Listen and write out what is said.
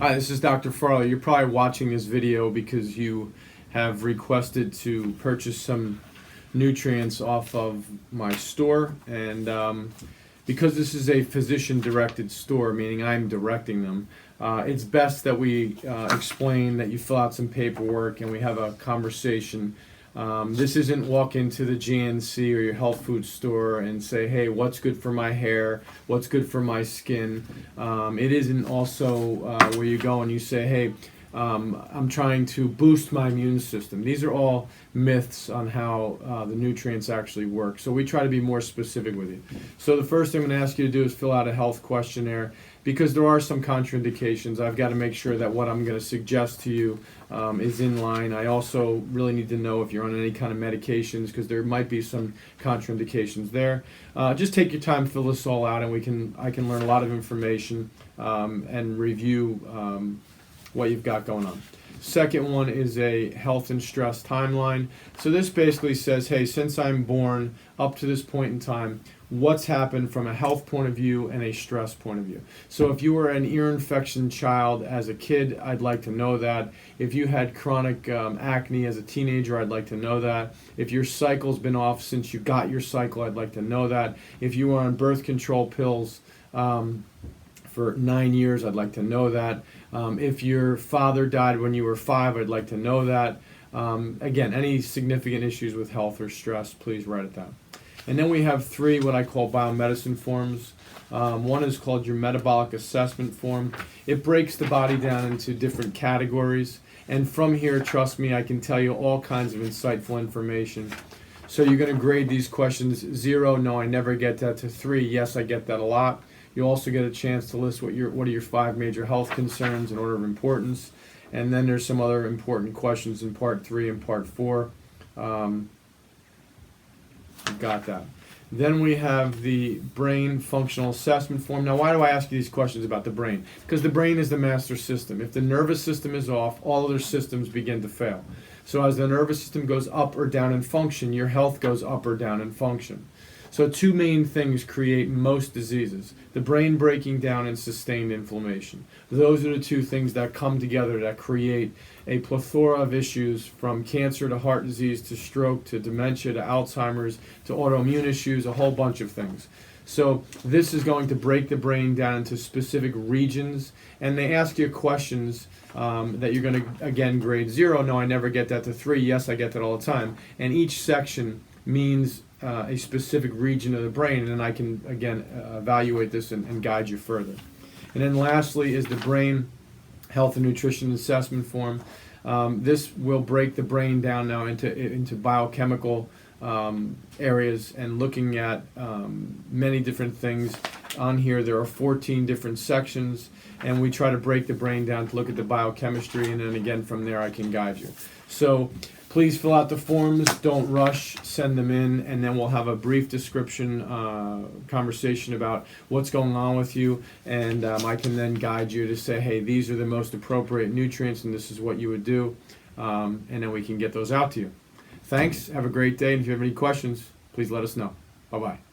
Hi, this is Dr. Farley. You're probably watching this video because you have requested to purchase some nutrients off of my store, and because this is a physician-directed store, meaning I'm directing them, it's best that we explain, that you fill out some paperwork and we have a conversation. This isn't walk into the GNC or your health food store and say, hey, what's good for my hair? What's good for my skin? It isn't also where you go and you say, hey, I'm trying to boost my immune system. These are all myths on how the nutrients actually work. So we try to be more specific with you. So the first thing I'm going to ask you to do is fill out a health questionnaire. Because there are some contraindications, I've got to make sure that what I'm going to suggest to you is in line. I also really need to know if you're on any kind of medications, because there might be some contraindications there. Just take your time, fill this all out, and I can learn a lot of information and review what you've got going on. Second one is a health and stress timeline. So this basically says, hey, since I'm born up to this point in time, what's happened from a health point of view and a stress point of view. So if you were an ear infection child as a kid, I'd like to know that. If you had chronic acne as a teenager, I'd like to know that. If your cycle's been off since you got your cycle, I'd like to know that. If you were on birth control pills for 9 years, I'd like to know that. If your father died when you were 5, I'd like to know that. Again, any significant issues with health or stress, please write it down. And then we have 3 what I call biomedicine forms. One is called your metabolic assessment form. It breaks the body down into different categories. And from here, trust me, I can tell you all kinds of insightful information. So you're going to grade these questions 0, no, I never get that, to 3, yes, I get that a lot. You also get a chance to list what are your 5 major health concerns in order of importance. And then there's some other important questions in part 3 and part 4. Got that. Then we have the brain functional assessment form. Now, why do I ask you these questions about the brain? Because the brain is the master system. If the nervous system is off, all other systems begin to fail. So as the nervous system goes up or down in function, your health goes up or down in function. So 2 main things create most diseases: the brain breaking down and sustained inflammation. Those are the 2 things that come together that create a plethora of issues, from cancer to heart disease to stroke to dementia to Alzheimer's to autoimmune issues, a whole bunch of things. So this is going to break the brain down into specific regions, and they ask you questions that you're going to, again, grade 0, no, I never get that, to 3, yes, I get that all the time. And each section means a specific region of the brain, and then I can, again, evaluate this and guide you further. And then lastly is the brain health and nutrition assessment form. This will break the brain down now into biochemical areas, and looking at many different things. On here there are 14 different sections, and we try to break the brain down to look at the biochemistry, and then again from there I can guide you. So please fill out the forms, don't rush, send them in, and then we'll have a brief description, conversation about what's going on with you, and I can then guide you to say, hey, these are the most appropriate nutrients and this is what you would do, and then we can get those out to you. Thanks, have a great day, and if you have any questions, please let us know. Bye-bye.